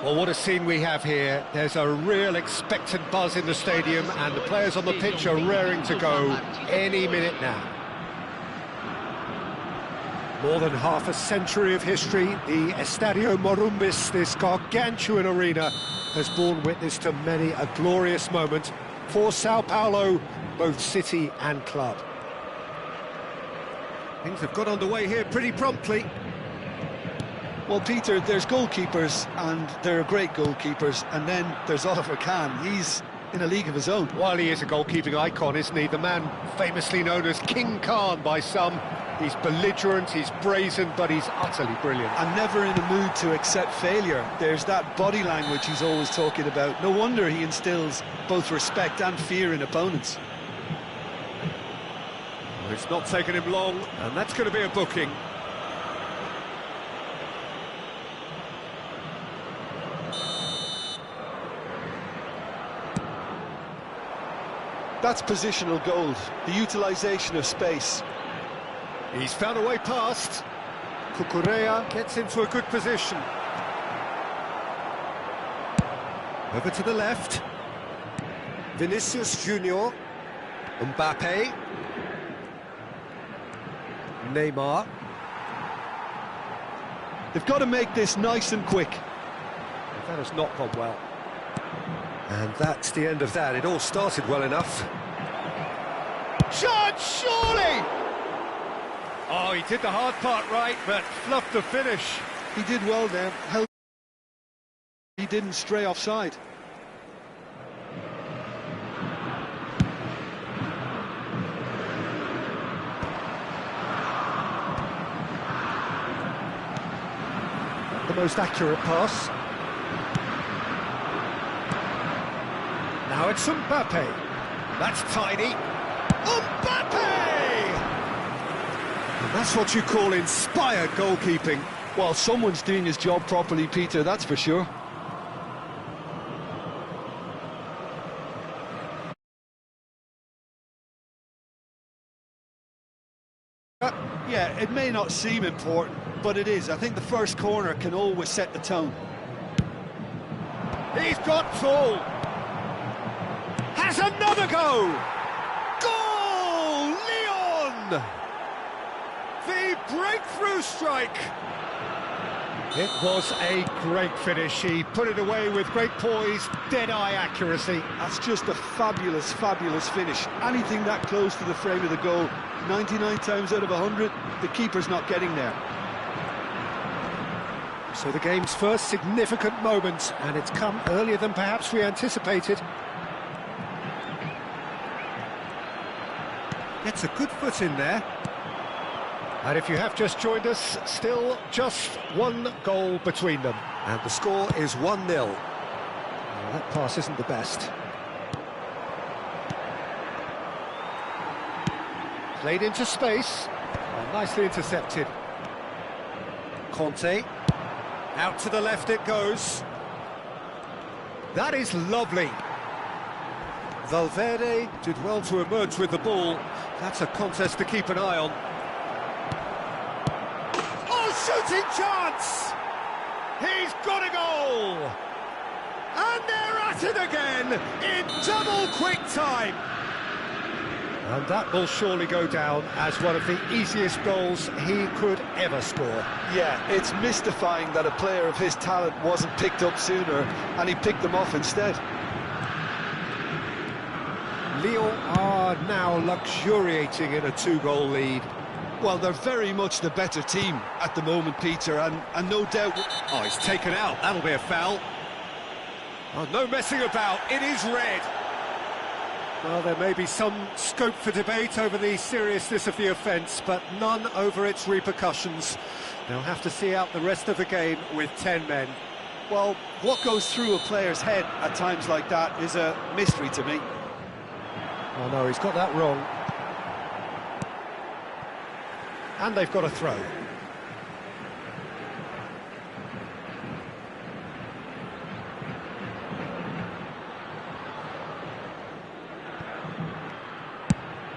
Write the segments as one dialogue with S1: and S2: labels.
S1: Well, what a scene we have here. There's a real expectant buzz in the stadium, and the players on the pitch are raring to go any minute now. More than half a century of history, the Estadio Morumbis, this gargantuan arena, has borne witness to many a glorious moment for Sao Paulo, both city and club. Things have got underway here pretty promptly.
S2: Well, Peter, there's goalkeepers, and there are great goalkeepers, and then there's Oliver Kahn. He's in a league of his own.
S1: While he is a goalkeeping icon, isn't he? The man famously known as King Khan by some. He's belligerent, he's brazen, but he's utterly brilliant.
S2: And never in a mood to accept failure. There's that body language he's always talking about. No wonder he instills both respect and fear in opponents.
S1: Well, it's not taken him long, and that's going to be a booking.
S2: That's positional gold, the utilisation of space.
S1: He's found a way past. Cucurella gets into a good position. Over to the left. Vinicius Junior. Mbappe. Neymar.
S2: They've got to make this nice and quick.
S1: That has not gone well. And that's the end of that. It all started well enough. Shot, surely! Oh, he did the hard part right, but fluffed the finish.
S2: He did well there. He didn't stray offside.
S1: The most accurate pass. Now it's Mbappe. That's tidy. Mbappe! And that's what you call inspired goalkeeping.
S2: Well, someone's doing his job properly, Peter, that's for sure. Yeah, it may not seem important, but it is. I think the first corner can always set the tone.
S1: He's got full. Has another go! Goal! Leon! The breakthrough strike! It was a great finish. He put it away with great poise, dead-eye accuracy.
S2: That's just a fabulous, fabulous finish. Anything that close to the frame of the goal, 99 times out of 100, the keeper's not getting there.
S1: So the game's first significant moment, and it's come earlier than perhaps we anticipated. Gets a good foot in there. And if you have just joined us, still just one goal between them. And the score is 1-0. Well, that pass isn't the best. Played into space. Oh, nicely intercepted. Conte. Out to the left it goes. That is lovely. Valverde did well to emerge with the ball. That's a contest to keep an eye on. Oh, shooting chance! He's got a goal! And they're at it again in double quick time. And that will surely go down as one of the easiest goals he could ever score.
S2: Yeah, it's mystifying that a player of his talent wasn't picked up sooner, and he picked them off instead.
S1: Lyon are now luxuriating in a two-goal lead.
S2: Well, they're very much the better team at the moment, Peter, and no doubt...
S1: Oh, he's taken out. That'll be a foul. Oh, no messing about. It is red. Well, there may be some scope for debate over the seriousness of the offence, but none over its repercussions. They'll have to see out the rest of the game with 10 men.
S2: Well, what goes through a player's head at times like that is a mystery to me.
S1: Oh no, he's got that wrong. And they've got a throw.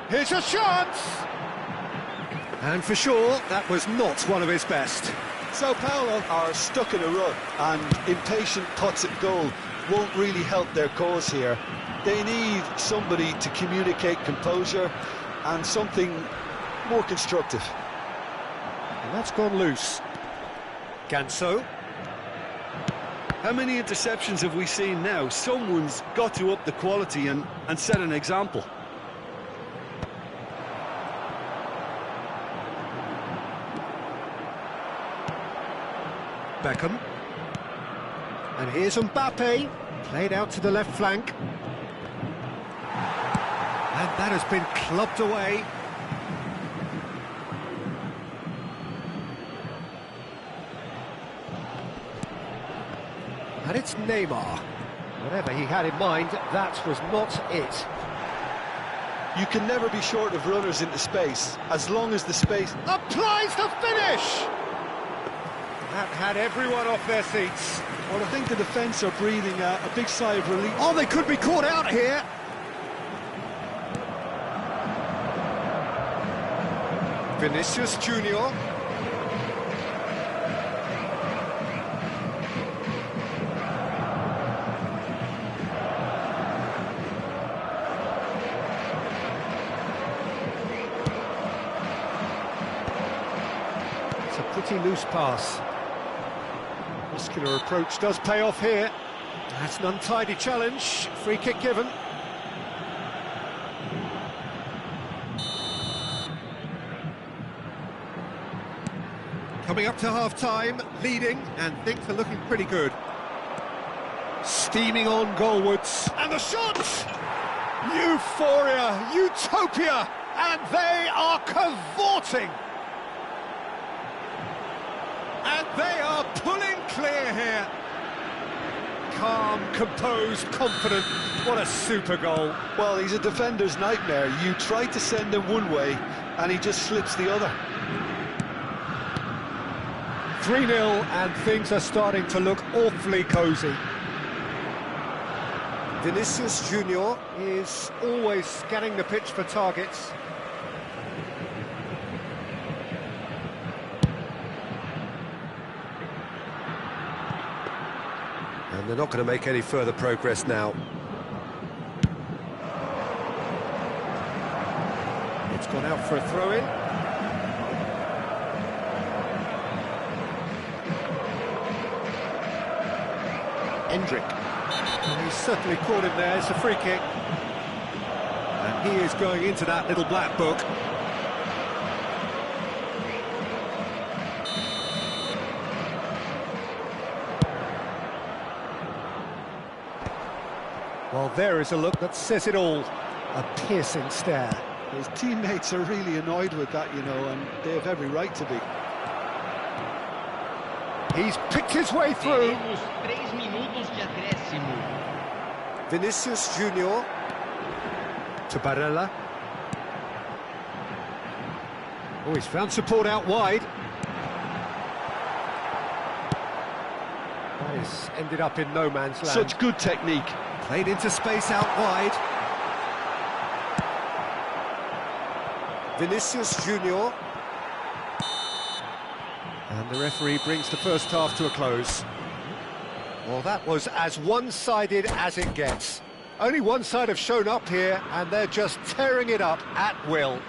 S1: Here's a chance! And for sure, that was not one of his best.
S2: Sao Paulo are stuck in a rut, and impatient pots at goal won't really help their cause here. They need somebody to communicate composure and something more constructive.
S1: And that's gone loose. Ganso.
S2: How many interceptions have we seen now? Someone's got to up the quality and set an example.
S1: Beckham. And here's Mbappe, played out to the left flank. And that has been clubbed away. And it's Neymar. Whatever he had in mind, that was not it.
S2: You can never be short of runners into space, as long as the space...
S1: Applies the finish! That had everyone off their seats.
S2: Well, I think the defence are breathing a big sigh of relief.
S1: Oh, they could be caught out here. Vinicius Junior. It's a pretty loose pass. Muscular approach does pay off here. That's an untidy challenge. Free kick given. Coming up to half-time, leading, and things are looking pretty good. Steaming on goalwards. And the shot! Euphoria, utopia, and they are cavorting. And they are pulling clear here. Calm, composed, confident. What a super goal.
S2: Well, he's a defender's nightmare. You try to send him one way, and he just slips the other.
S1: 3-0, and things are starting to look awfully cosy. Vinicius Junior is always scanning the pitch for targets. And they're not going to make any further progress now. It's gone out for a throw-in. Endrick. And he's certainly caught him there. It's a free kick. And he is going into that little black book. Well, there is a look that says it all. A piercing stare.
S2: His teammates are really annoyed with that, you know, and they have every right to be.
S1: He's picked his way through. Vinicius Junior to Barella. Oh, he's found support out wide. That has ended up in no man's land.
S2: Such good technique.
S1: Played into space out wide. Vinicius Junior. And the referee brings the first half to a close. Well, that was as one-sided as it gets. Only one side have shown up here, and they're just tearing it up at will.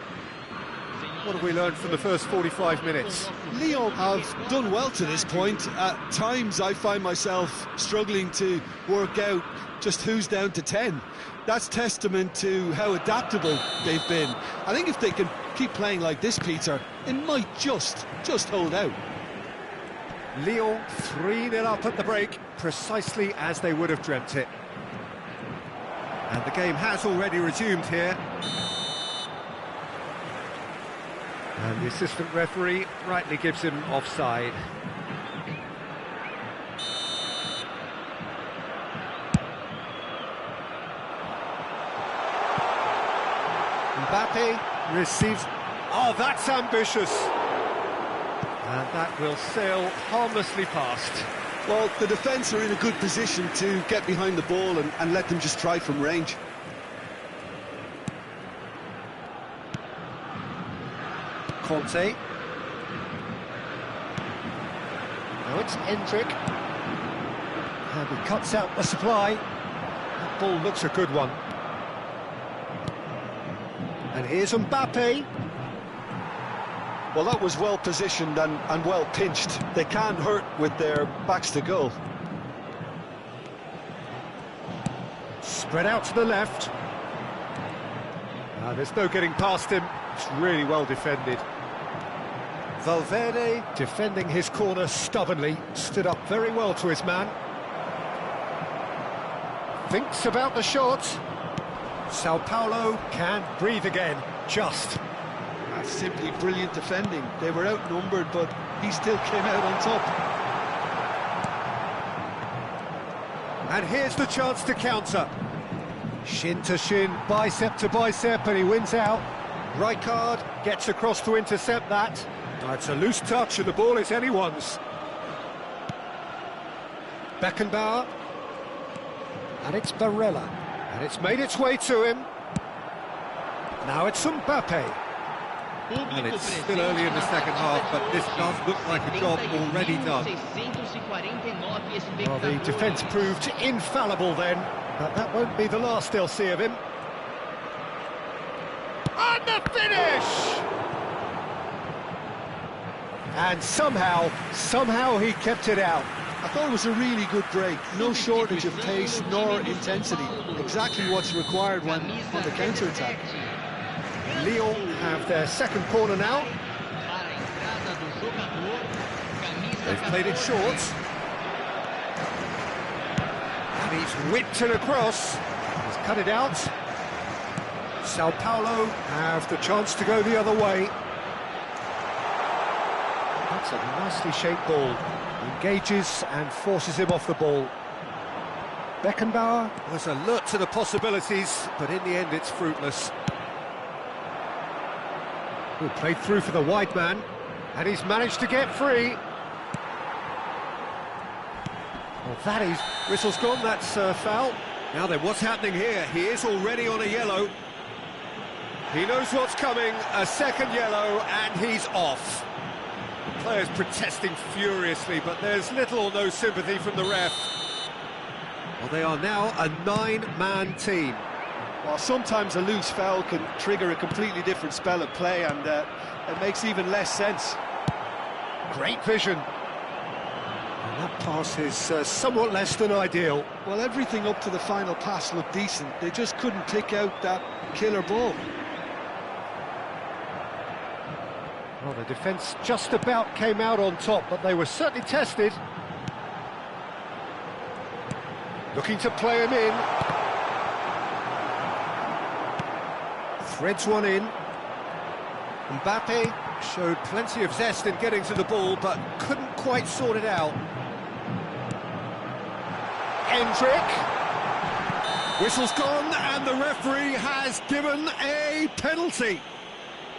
S1: What have we learned from the first 45 minutes?
S2: Lyon have done well to this point. At times I find myself struggling to work out just who's down to 10. That's testament to how adaptable they've been. I think if they can keep playing like this, Peter, it might just hold out.
S1: Lyon 3-0 up at the break, precisely as they would have dreamt it. And the game has already resumed here. And the assistant referee rightly gives him offside. Mbappe receives... Oh, that's ambitious! And that will sail harmlessly past.
S2: Well, the defence are in a good position to get behind the ball and let them just try from range.
S1: Conte. Now it's Endrick. And he cuts out the supply. That ball looks a good one. And here's Mbappe.
S2: Well, that was well positioned and well pinched. They can't hurt with their backs to goal.
S1: Spread out to the left. There's no getting past him. It's really well defended. Valverde, defending his corner stubbornly, stood up very well to his man. Thinks about the shot. Sao Paulo can breathe again, just.
S2: That's simply brilliant defending. They were outnumbered, but he still came out on top.
S1: And here's the chance to counter. Shin to shin, bicep to bicep, and he wins out. Rijkaard gets across to intercept that. It's a loose touch and the ball is anyone's. Beckenbauer. And it's Barella. And it's made its way to him. Now it's Mbappe.
S3: And it's still early in the second half, but this does look like a job already done.
S1: Well, the defence proved infallible then, but that won't be the last they'll see of him. And the finish! And somehow he kept it out.
S2: I thought it was a really good break. No shortage of pace nor intensity. Exactly what's required when on the counter-attack.
S1: Lyon have their second corner now. They've played it short. And he's whipped it across. He's cut it out. Sao Paulo have the chance to go the other way. That's a nicely shaped ball. Engages and forces him off the ball. Beckenbauer was alert to the possibilities, but in the end it's fruitless. He played through for the wide man, and he's managed to get free. Well, that is... Whistle's gone, that's foul.
S3: Now then, what's happening here? He is already on a yellow.
S1: He knows what's coming, a second yellow, and he's off. The players protesting furiously, but there's little or no sympathy from the ref.
S3: Well, they are now a 9-man team.
S2: Well, sometimes a loose foul can trigger a completely different spell of play, and it makes even less sense.
S1: Great vision. And that pass is somewhat less than ideal.
S2: Well, everything up to the final pass looked decent. They just couldn't pick out that killer ball.
S1: Well, the defence just about came out on top, but they were certainly tested. Looking to play him in. Threads one in. Mbappe showed plenty of zest in getting to the ball, but couldn't quite sort it out. Endrick.
S3: Whistle's gone, and the referee has given a penalty.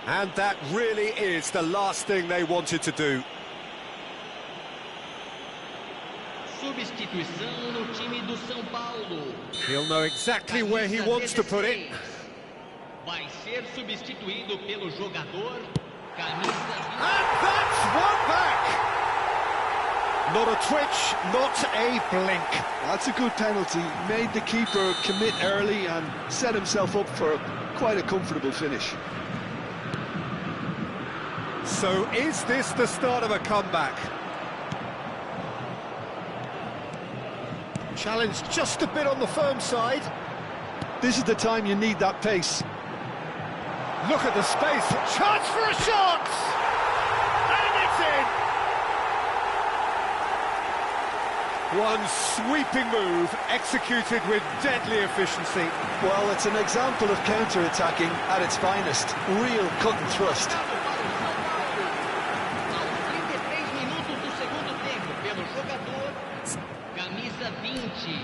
S1: And that really is the last thing they wanted to do.
S4: Substituição no time do São Paulo.
S1: He'll know exactly where he wants to put it.
S4: Vai ser substituído pelo jogador camisa.
S1: And that's one back! Not a twitch, not a blink.
S2: That's a good penalty. Made the keeper commit early and set himself up for quite a comfortable finish.
S1: So is this the start of a comeback? Challenge just a bit on the firm side.
S2: This is the time you need that pace.
S1: Look at the space. Chance for a shot! And it's in! One sweeping move, executed with deadly efficiency.
S2: Well, it's an example of counter-attacking at its finest. Real cut and thrust.
S4: Aos 33 minutos do segundo tempo pelo jogador camisa 20.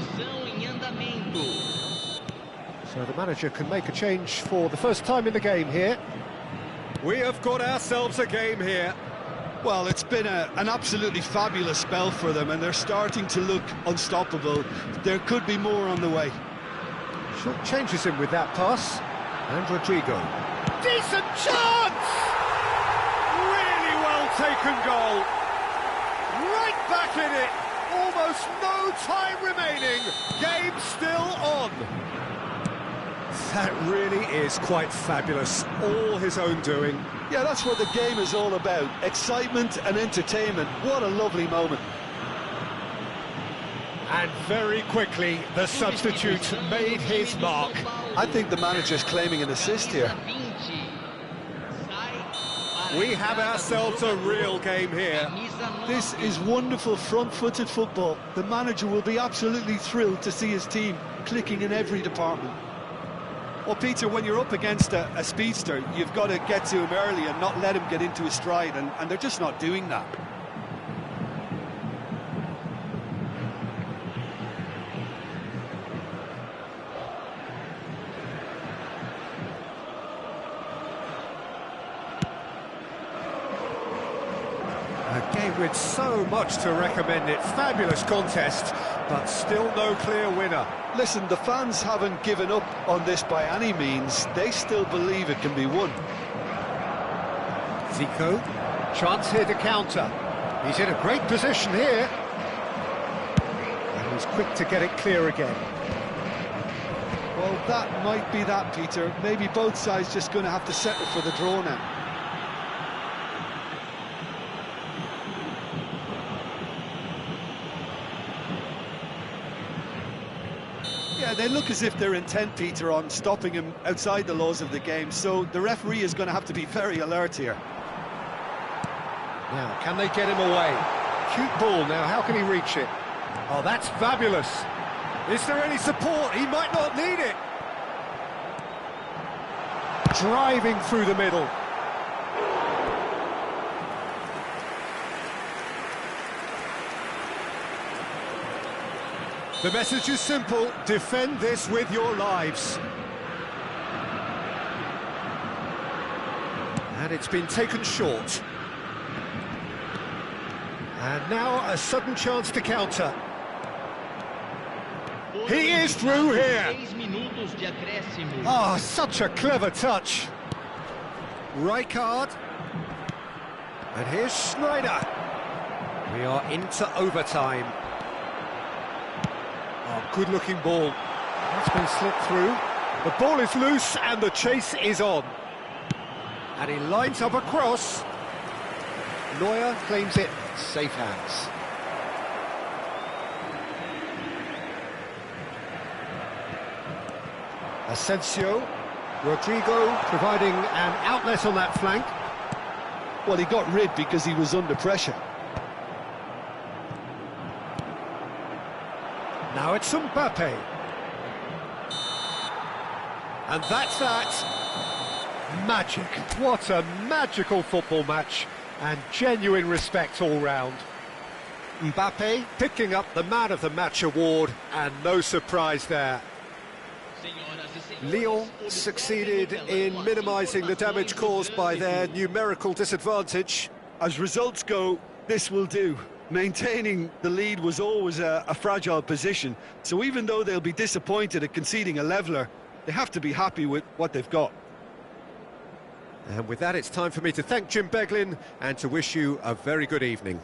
S4: Transição em andamento.
S1: So the manager can make a change for the first time in the game here.
S3: We have got ourselves a game here.
S2: Well, it's been an absolutely fabulous spell for them, and they're starting to look unstoppable. There could be more on the way.
S1: Short changes him with that pass. And Rodrigo. Decent chance!
S3: Really well taken goal. Right back in it. Almost no time remaining. Game still on.
S1: That really is quite fabulous. All his own doing.
S2: Yeah, that's what the game is all about. Excitement and entertainment. What a lovely moment.
S1: And very quickly, the substitute made his mark.
S2: I think the manager's claiming an assist here.
S3: We have ourselves a real game here.
S2: This is wonderful front-footed football. The manager will be absolutely thrilled to see his team clicking in every department. Well, Peter, when you're up against a speedster, you've got to get to him early and not let him get into his stride, and they're just not doing that.
S1: A game with so much to recommend it. Fabulous contest, but still no clear winner.
S2: Listen, the fans haven't given up on this by any means. They still believe it can be won.
S1: Zico, chance here to counter. He's in a great position here. And he's quick to get it clear again.
S2: Well, that might be that, Peter. Maybe both sides just going to have to settle for the draw now. Yeah, they look as if they're intent, Peter, on stopping him outside the laws of the game, so the referee is going to have to be very alert here.
S1: Now, can they get him away? Cute ball now, how can he reach it? Oh, that's fabulous.
S3: Is there any support? He might not need it.
S1: Driving through the middle.
S3: The message is simple: defend this with your lives.
S1: And it's been taken short. And now a sudden chance to counter.
S3: He is through here.
S1: Ah, such a clever touch. Rijkaard. And here's Schneider. We are into overtime. Oh, good-looking ball. That's been slipped through.
S3: The ball is loose and the chase is on.
S1: And he lines up a cross. Neuer claims it. Safe hands. Asensio. Rodrigo providing an outlet on that flank.
S2: Well, he got rid because he was under pressure.
S1: Now it's Mbappe. And that's that. Magic. What a magical football match. And genuine respect all round. Mbappe picking up the Man of the Match award, and no surprise there. Lyon succeeded in minimising the damage caused by their numerical disadvantage.
S2: As results go, this will do. Maintaining the lead was always a fragile position, so even though they'll be disappointed at conceding a leveller, they have to be happy with what they've got.
S1: And with that, it's time for me to thank Jim Beglin and to wish you a very good evening.